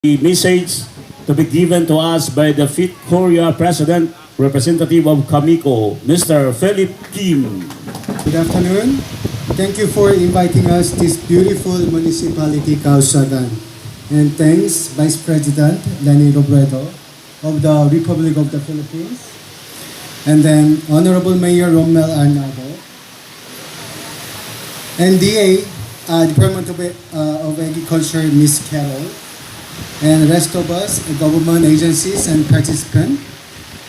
The message to be given to us by the Fit Korea President, Representative of KAMICO, Mr. Philippine. Good afternoon. Thank you for inviting us this beautiful municipality, Kauswagan. And thanks, Vice President Leni Robredo of the Republic of the Philippines. And then Honorable Mayor Rommel Arnado. NDA, Department of Agriculture, Ms. Carol. And the rest of us, government agencies and participants.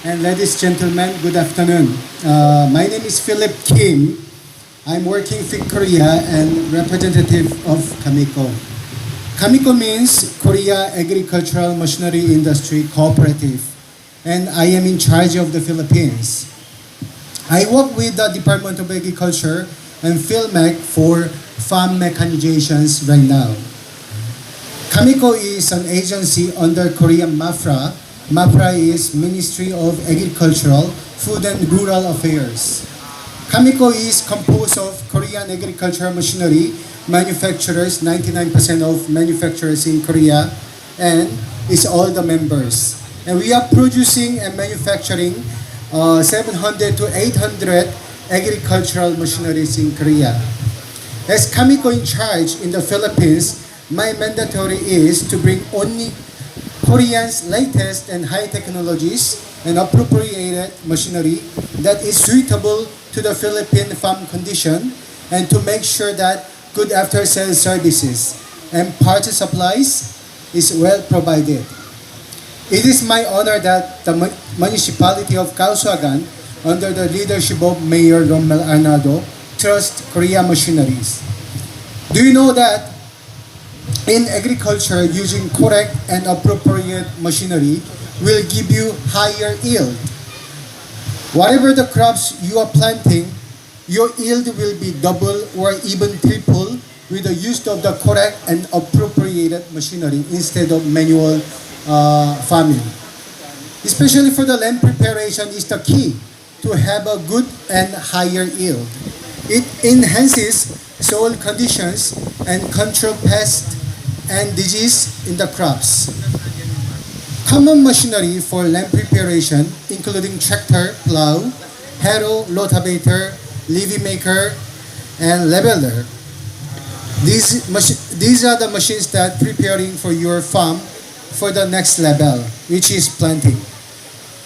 And ladies and gentlemen, good afternoon. My name is Philip Kim. I'm working for Korea and representative of KAMICO. KAMICO means Korea Agricultural Machinery Industry Cooperative. And I am in charge of the Philippines. I work with the Department of Agriculture and PhilMech for farm mechanizations right now. KAMICO is an agency under Korean MAFRA. MAFRA is Ministry of Agricultural, Food and Rural Affairs. KAMICO is composed of Korean agricultural machinery manufacturers, 99% of manufacturers in Korea, and is all the members. And we are producing and manufacturing 700 to 800 agricultural machineries in Korea. As KAMICO in charge in the Philippines, my mandatory is to bring only Korean's latest and high technologies and appropriated machinery that is suitable to the Philippine farm condition, and to make sure that good after-sales services and parts supplies is well provided. It is my honor that the municipality of Kauswagan, under the leadership of Mayor Rommel Arnado, trusts Korean Machineries. Do you know that in agriculture, using correct and appropriate machinery will give you higher yield? Whatever the crops you are planting, your yield will be double or even triple with the use of the correct and appropriated machinery instead of manual farming. Especially for the land preparation is the key to have a good and higher yield. It enhances soil conditions and control pests and disease in the crops. Common machinery for land preparation, including tractor, plow, harrow, rotavator, levee maker, and leveler. These are the machines that preparing for your farm for the next level, which is planting.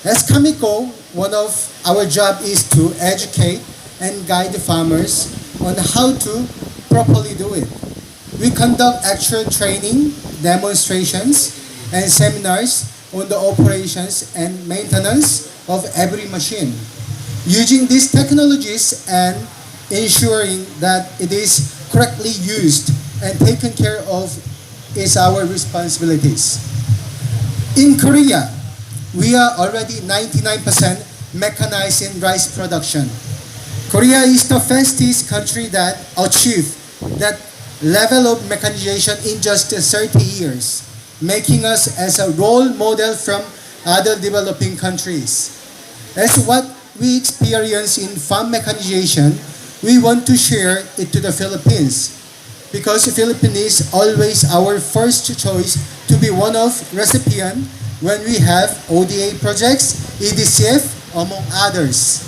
As KAMICO, one of our job is to educate and guide the farmers on how to properly do it. We conduct actual training, demonstrations, and seminars on the operations and maintenance of every machine. Using these technologies and ensuring that it is correctly used and taken care of is our responsibilities. In Korea, we are already 99% mechanized in rice production. Korea is the fastest country that achieved that level of mechanization in just 30 years, making us as a role model from other developing countries. As what we experience in farm mechanization, we want to share it to the Philippines, because the Philippines is always our first choice to be one of recipient when we have ODA projects, EDCF, among others.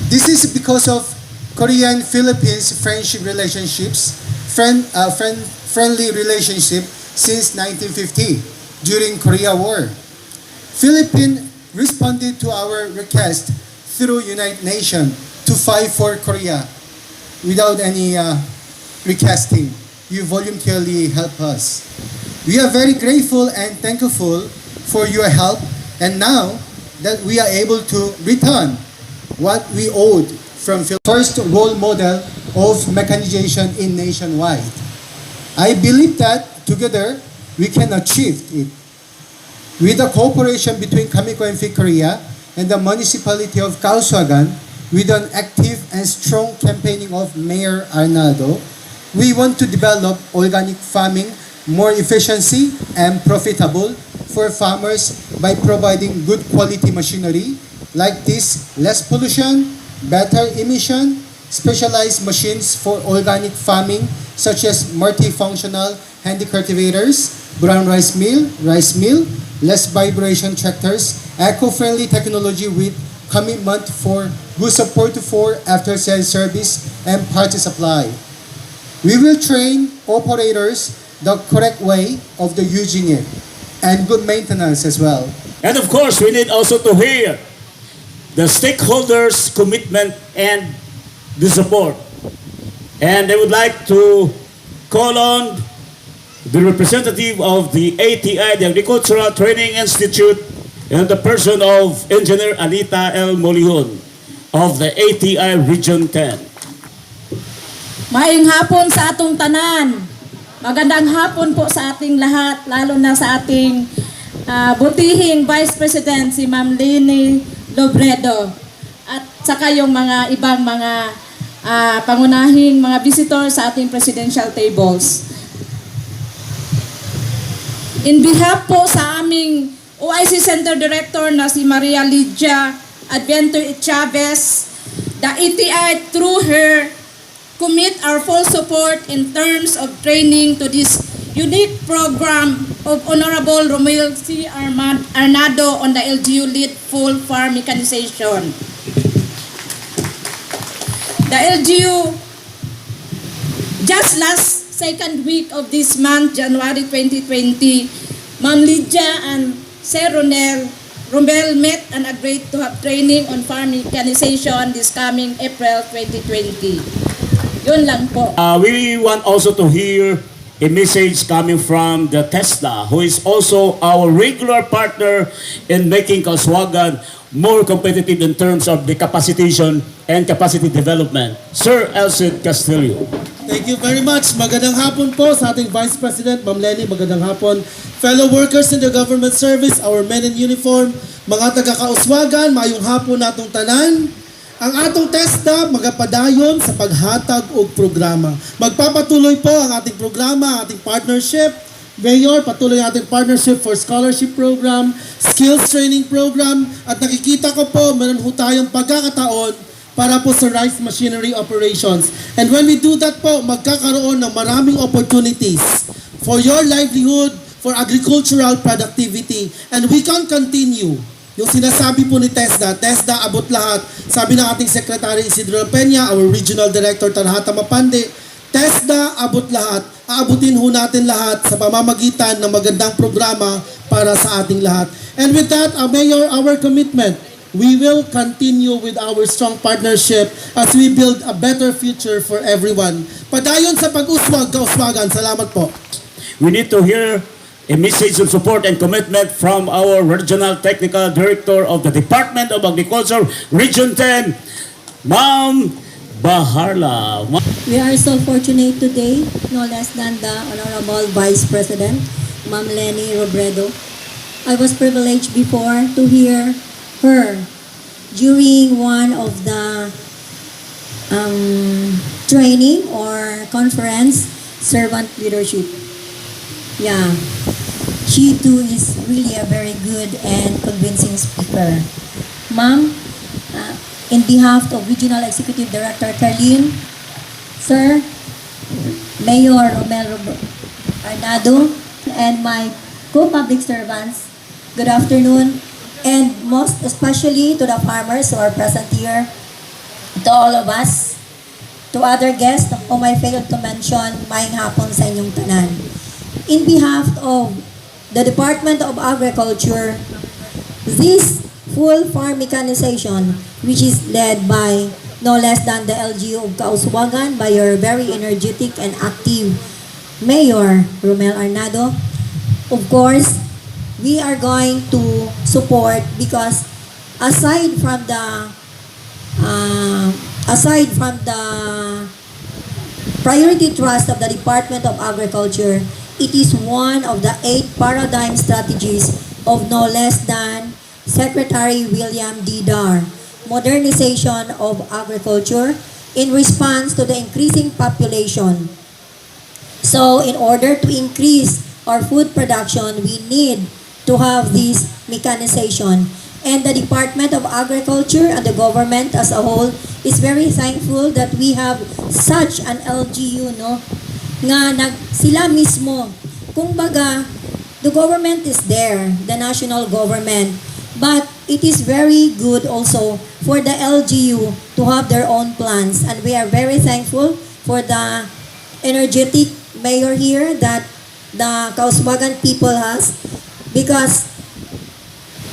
This is because of Korean-Philippines friendship relationships, friendly relationship since 1950 during Korea War. Philippines responded to our request through United Nations to fight for Korea without any requesting. You voluntarily help us. We are very grateful and thankful for your help, and now that we are able to return what we owed from first role model of mechanization in nationwide. I believe that together we can achieve it. With the cooperation between KAMICO and Fit Korea and the municipality of Kauswagan, with an active and strong campaigning of Mayor Arnado, we want to develop organic farming more efficiency and profitable for farmers by providing good quality machinery like this, less pollution, better emission, specialized machines for organic farming such as multifunctional hand cultivators, brown rice mill, less vibration tractors, eco-friendly technology with commitment for good support for after-sales service and party supply. We will train operators the correct way of the using it and good maintenance as well. And of course, we need also to hear the stakeholders' commitment and the support. And I would like to call on the representative of the ATI, the Agricultural Training Institute, and the person of Engineer Alita Molijon of the ATI Region 10. Maayong hapon sa atong tanan. Magandang hapon po sa ating lahat, lalo na sa ating butihing Vice President si Ma'am Leni Robredo at saka yung mga ibang mga pangunahing mga visitor sa ating presidential tables. In behalf po sa aming OIC Center Director na si Maria Lydia Advento Chavez, the ETI through her commit our full support in terms of training to this unique program of Honorable Rommel Arnado on the LGU Lead Full Farm Mechanization. The LGU, just last second week of this month, January 2020, Ma'am Lydia and Sir Rommel met and agreed to have training on farm mechanization this coming April 2020. Yun lang po. We want also to hear a message coming from the TESDA, who is also our regular partner in making Kauswagan more competitive in terms of the capacitation and capacity development. Sir Elcid Castillo. Thank you very much. Magandang hapon po sa ating Vice President, Ma'am Leni. Magandang hapon. Fellow workers in the government service, our men in uniform, mga taga-Kauswagan, mayong hapon natong tanan. Ang atong TESDA magapadayon sa paghatag og programa. Magpapatuloy po ang ating programa, ating partnership. Mayor, patuloy ang ating partnership for scholarship program, skills training program, at nakikita ko po, meron ho tayong pagkakataon para po sa rice machinery operations. And when we do that po, magkakaroon ng maraming opportunities for your livelihood, for agricultural productivity. And we can continue. Yung sinasabi po ni TESDA, TESDA abot lahat. Sabi ng ating Secretary Isidro Peña, our Regional Director Tarhata Mapande, TESDA abot lahat. Aabutin ho natin lahat sa pamamagitan ng magandang programa para sa ating lahat. And with that, Mayor, our commitment, we will continue with our strong partnership as we build a better future for everyone. Padayon sa pag-uswag, Kauswagan. Salamat po. We need to hear a message of support and commitment from our Regional Technical Director of the Department of Agriculture, Region 10, Ma'am Baharla. We are so fortunate today, no less than the Honorable Vice President, Ma'am Leni Robredo. I was privileged before to hear her during one of the training or conference, servant leadership. Yeah, she too is really a very good and convincing speaker. Ma'am, in behalf of Regional Executive Director Carla, Sir, Mayor Rommel Arnado, and my co-public servants, good afternoon, and most especially to the farmers who are present here, to all of us, to other guests whom I failed to mention, maayong hapon sa inyong tanan. In behalf of the Department of Agriculture, this full farm mechanization, which is led by no less than the LGU of Kauswagan, by your very energetic and active Mayor Rommel Arnado. Of course, we are going to support because aside from the priority trust of the Department of Agriculture, it is one of the 8 paradigm strategies of no less than Secretary William D. Dar, modernization of agriculture in response to the increasing population. So in order to increase our food production, we need to have this mechanization. And the Department of Agriculture and the government as a whole is very thankful that we have such an LGU, no? Nga sila mismo, kumbaga, the government is there, the national government, but it is very good also for the LGU to have their own plans. And we are very thankful for the energetic mayor here that the Kauswagan people has, because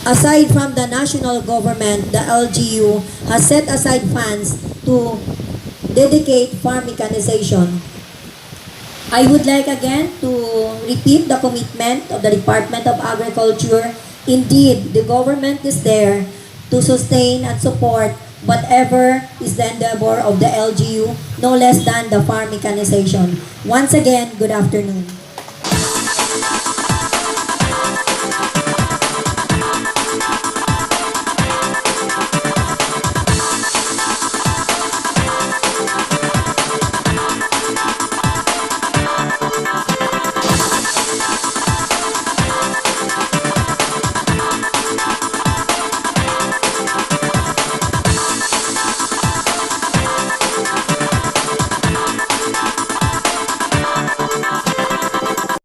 aside from the national government, the LGU has set aside funds to dedicate farm mechanization. I would like again to repeat the commitment of the Department of Agriculture. Indeed, the government is there to sustain and support whatever is the endeavor of the LGU, no less than the farm mechanization. Once again, good afternoon.